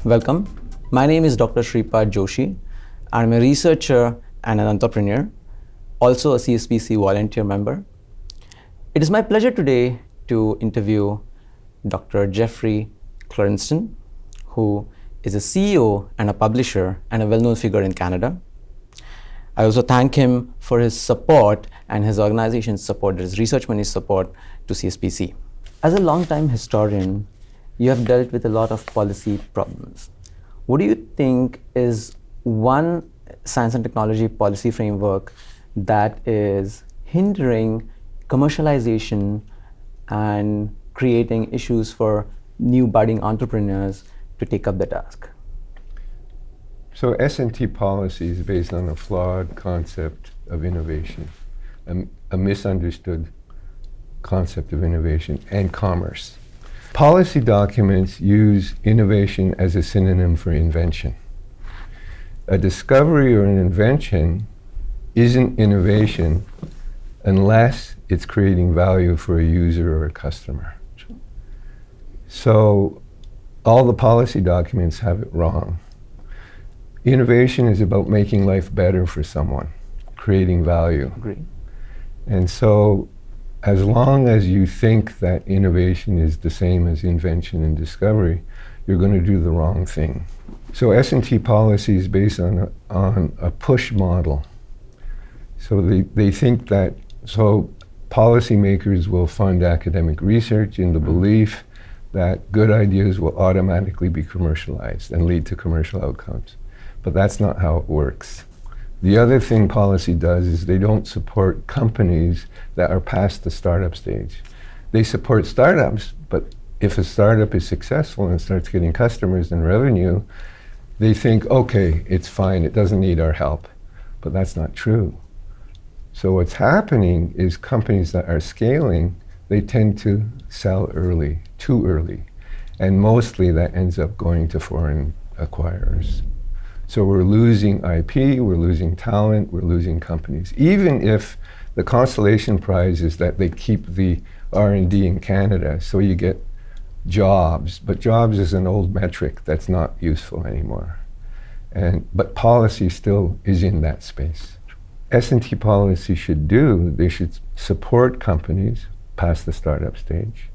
Welcome. My name is Dr. Shripad Joshi. I'm a researcher and an entrepreneur, also a CSPC volunteer member. It is my pleasure today to interview Dr. Jeffrey Crelinsten, who is a CEO and a publisher and a well-known figure in Canada. I also thank him for his support and his organization's support, his research money's support to CSPC. As a longtime historian, you have dealt with a lot of policy problems. What do you think is one science and technology policy framework that is hindering commercialization and creating issues for new budding entrepreneurs to take up the task? So S&T policy is based on a flawed concept of innovation, a misunderstood concept of innovation and commerce. Policy documents use innovation as a synonym for invention. A discovery or an invention isn't innovation unless it's creating value for a user or a customer. So all the policy documents have it wrong. Innovation is about making life better for someone, creating value. Agreed. And so as long as you think that innovation is the same as invention and discovery, you're going to do the wrong thing. So S&T policy is based on a push model. So they think that, so policymakers will fund academic research in the belief that good ideas will automatically be commercialized and lead to commercial outcomes. But that's not how it works. The other thing policy does is they don't support companies that are past the startup stage. They support startups, but if a startup is successful and starts getting customers and revenue, they think, okay, it's fine, it doesn't need our help. But that's not true. So what's happening is companies that are scaling, they tend to sell early, too early. And mostly that ends up going to foreign acquirers. So we're losing IP, we're losing talent, we're losing companies. Even if the consolation prize is that they keep the R&D in Canada, so you get jobs, but jobs is an old metric that's not useful anymore. But policy still is in that space. S&T policy they should support companies past the startup stage.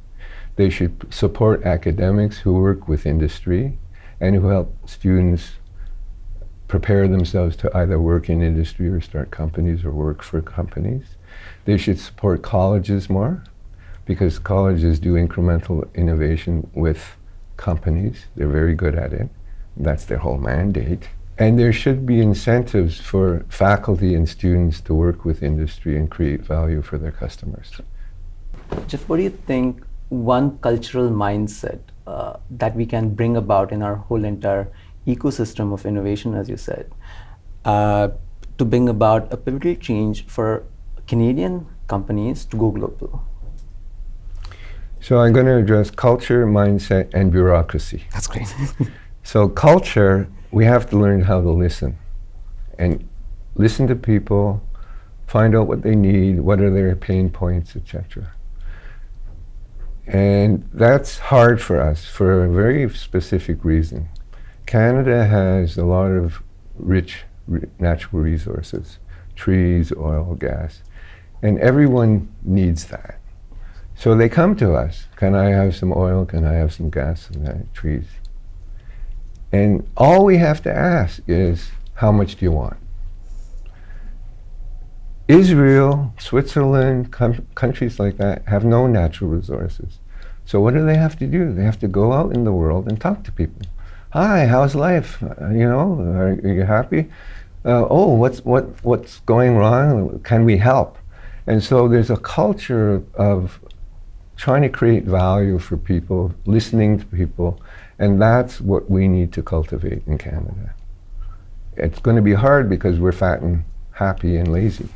They should support academics who work with industry and who help students prepare themselves to either work in industry or start companies or work for companies. They should support colleges more because colleges do incremental innovation with companies. They're very good at it. That's their whole mandate. And there should be incentives for faculty and students to work with industry and create value for their customers. Jeff, what do you think one cultural mindset that we can bring about in our whole entire ecosystem of innovation, as you said, to bring about a pivotal change for Canadian companies to go global? So I'm going to address culture, mindset, and bureaucracy. That's great. So culture, we have to learn how to listen. And listen to people, find out what they need, what are their pain points, etc. And that's hard for us for a very specific reason. Canada has a lot of rich natural resources, trees, oil, gas, and everyone needs that. So they come to us, can I have some oil, can I have some gas and trees? And all we have to ask is, how much do you want? Israel, Switzerland, countries like that have no natural resources. So what do they have to do? They have to go out in the world and talk to people. Hi, how's life? Are you happy? What's going wrong? Can we help? And so there's a culture of trying to create value for people, listening to people, and that's what we need to cultivate in Canada. It's going to be hard because we're fat and happy and lazy.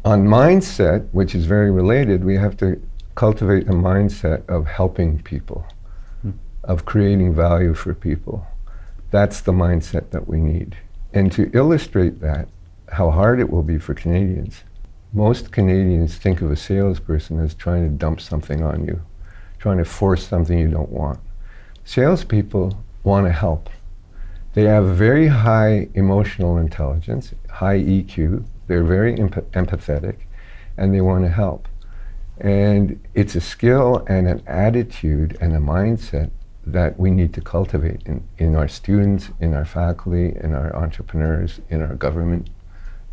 On mindset, which is very related, we have to cultivate a mindset of helping people, of creating value for people. That's the mindset that we need. And to illustrate that, how hard it will be for Canadians, most Canadians think of a salesperson as trying to dump something on you, trying to force something you don't want. Salespeople want to help. They have very high emotional intelligence, high EQ. They're very empathetic, and they want to help. And it's a skill and an attitude and a mindset that we need to cultivate in our students, in our faculty, in our entrepreneurs, in our government,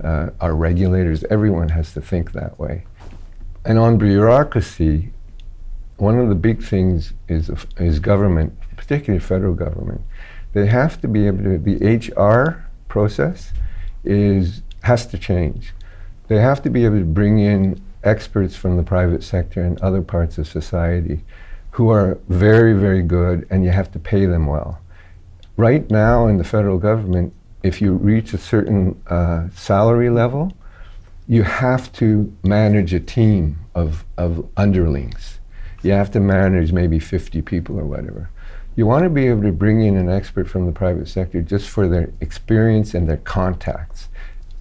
our regulators. Everyone has to think that way. And on bureaucracy, one of the big things is government, particularly federal government. They have to be able to, the HR process has to change. They have to be able to bring in experts from the private sector and other parts of society who are very, very good, and you have to pay them well. Right now in the federal government, if you reach a certain salary level, you have to manage a team of underlings. You have to manage maybe 50 people or whatever. You want to be able to bring in an expert from the private sector just for their experience and their contacts.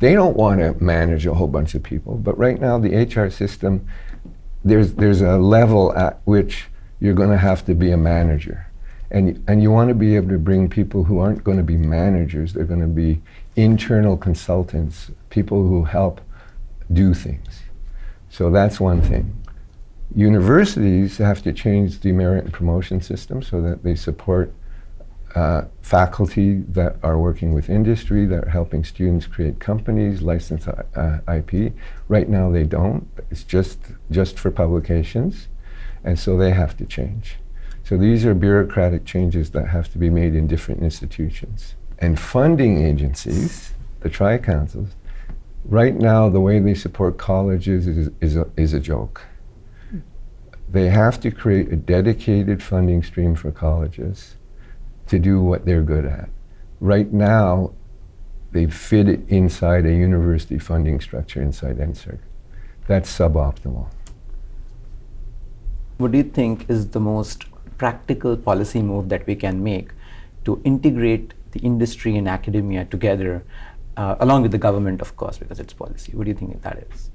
They don't want to manage a whole bunch of people, but right now the HR system, there's a level at which you're going to have to be a manager. And you want to be able to bring people who aren't going to be managers, they're going to be internal consultants, people who help do things. So that's one thing. Universities have to change the merit and promotion system so that they support faculty that are working with industry, that are helping students create companies, license IP. Right now they don't. It's just for publications, and so they have to change. So these are bureaucratic changes that have to be made in different institutions. And funding agencies, the tri-councils, right now the way they support colleges is a joke. They have to create a dedicated funding stream for colleges to do what they're good at. Right now, they fit it inside a university funding structure inside NSERC. That's suboptimal. What do you think is the most practical policy move that we can make to integrate the industry and academia together, along with the government, of course, because it's policy? What do you think that is?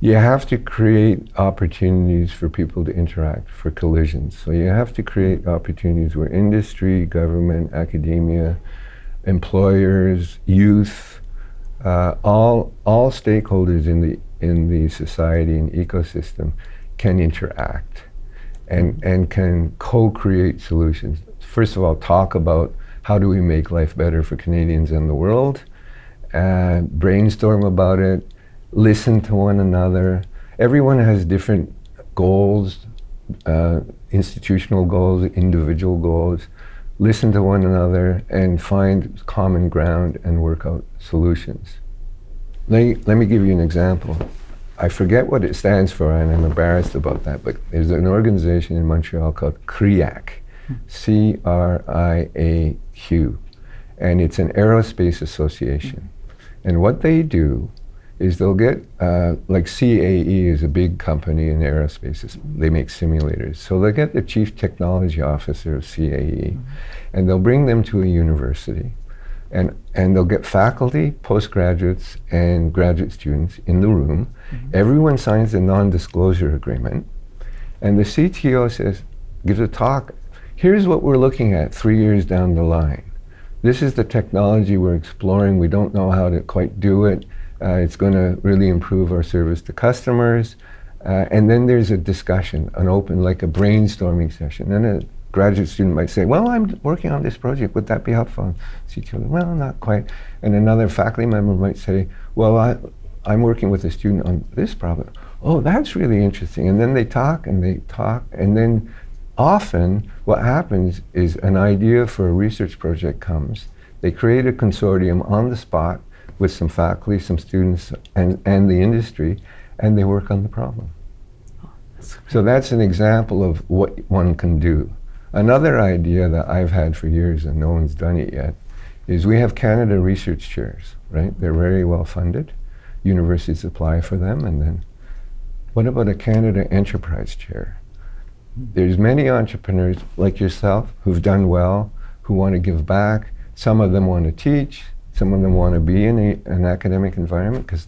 You have to create opportunities for people to interact, for collisions. So you have to create opportunities where industry, government, academia, employers, youth, all stakeholders in the society and ecosystem can interact and can co-create solutions. First of all, talk about how do we make life better for Canadians and the world, brainstorm about it, listen to one another. Everyone has different goals, institutional goals, individual goals. Listen to one another and find common ground and work out solutions. Let me give you an example. I forget what it stands for, and I'm embarrassed about that, but there's an organization in Montreal called CRIAQ, C-R-I-A-Q, and it's an aerospace association. And what they do is they'll get, like CAE is a big company in aerospace, they make simulators. So they'll get the chief technology officer of CAE, and they'll bring them to a university, and they'll get faculty, postgraduates, and graduate students in the room. Everyone signs a non-disclosure agreement, and the CTO gives a talk. Here's what we're looking at 3 years down the line. This is the technology we're exploring. We don't know how to quite do it. It's going to really improve our service to customers. And then there's a discussion, an open, like a brainstorming session. And a graduate student might say, well, I'm working on this project. Would that be helpful? CTO, well, not quite. And another faculty member might say, well, I'm working with a student on this problem. Oh, that's really interesting. And then they talk, and then often what happens is an idea for a research project comes. They create a consortium on the spot with some faculty, some students, and the industry, and they work on the problem. So that's an example of what one can do. Another idea that I've had for years, and no one's done it yet, is we have Canada Research Chairs, right? They're very well funded. Universities apply for them, and then what about a Canada Enterprise Chair? There's many entrepreneurs like yourself who've done well, who want to give back. Some of them want to teach. Some of them want to be in an academic environment because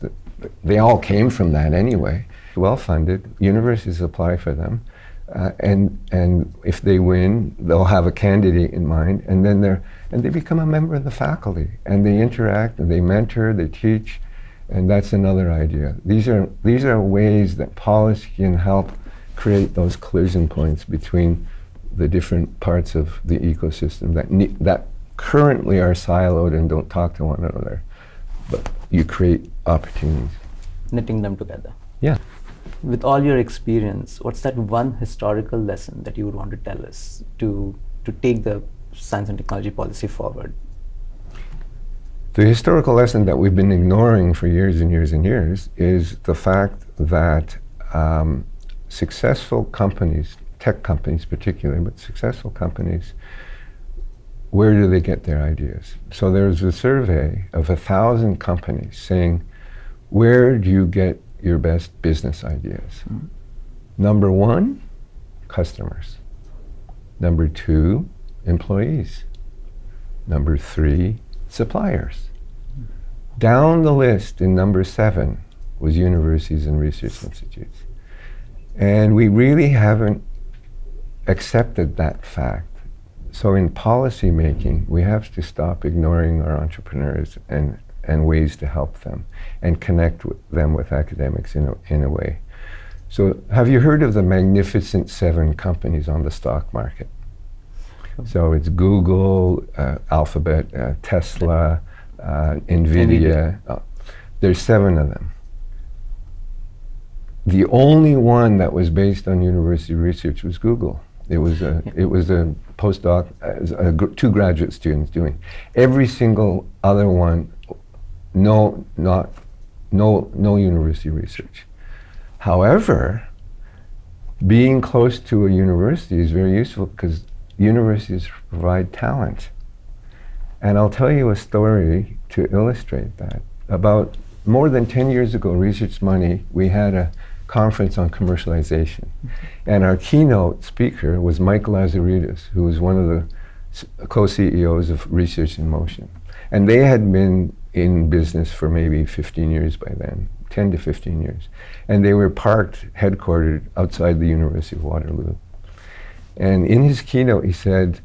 they all came from that anyway. Well funded, universities apply for them. And if they win, they'll have a candidate in mind, and then they become a member of the faculty, and they interact, and they mentor, they teach, and that's another idea. These are ways that policy can help create those collision points between the different parts of the ecosystem that currently are siloed and don't talk to one another, but you create opportunities. Knitting them together. Yeah. With all your experience, what's that one historical lesson that you would want to tell us to take the science and technology policy forward? The historical lesson that we've been ignoring for years and years and years is the fact that successful companies, tech companies particularly, but successful companies, where do they get their ideas? So there's a survey of 1,000 companies saying, where do you get your best business ideas? Mm-hmm. Number one, customers. Number two, employees. Number three, suppliers. Mm-hmm. Down the list in number 7 was universities and research institutes. And we really haven't accepted that fact. So in policy making, we have to stop ignoring our entrepreneurs and ways to help them and connect them with academics in a way. So have you heard of the Magnificent 7 companies on the stock market? So it's Google, Alphabet, Tesla, NVIDIA. There's 7 of them. The only one that was based on university research was Google. It was a postdoc, 2 graduate students doing. Every single other one, no university research. However, being close to a university is very useful because universities provide talent. And I'll tell you a story to illustrate that. About more than 10 years ago, Research Money, we had a conference on commercialization. Mm-hmm. And our keynote speaker was Mike Lazaridis, who was one of the co-CEOs of Research in Motion. And they had been in business for maybe 15 years by then, 10 to 15 years. And they were headquartered outside the University of Waterloo. And in his keynote, he said,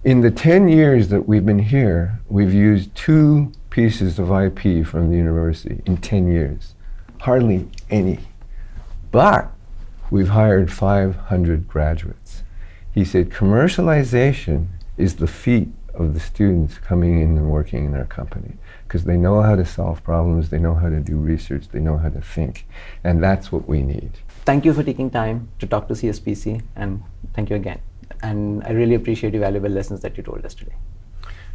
in the 10 years that we've been here, we've used 2 pieces of IP from the university in 10 years. Hardly any. But we've hired 500 graduates. He said, commercialization is the feat of the students coming in and working in our company, because they know how to solve problems, they know how to do research, they know how to think, and that's what we need. Thank you for taking time to talk to CSPC, and thank you again. And I really appreciate the valuable lessons that you told us today.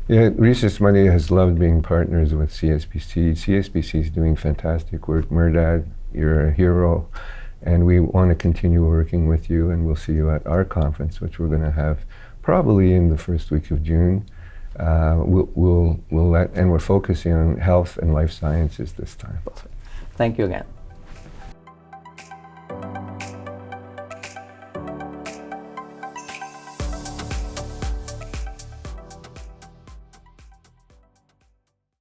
Yeah, Research Money has loved being partners with CSPC. CSPC is doing fantastic work. Mehrdad, you're a hero, and we want to continue working with you, and we'll see you at our conference, which we're going to have probably in the first week of June. And we're focusing on health and life sciences this time. Perfect. Thank you again.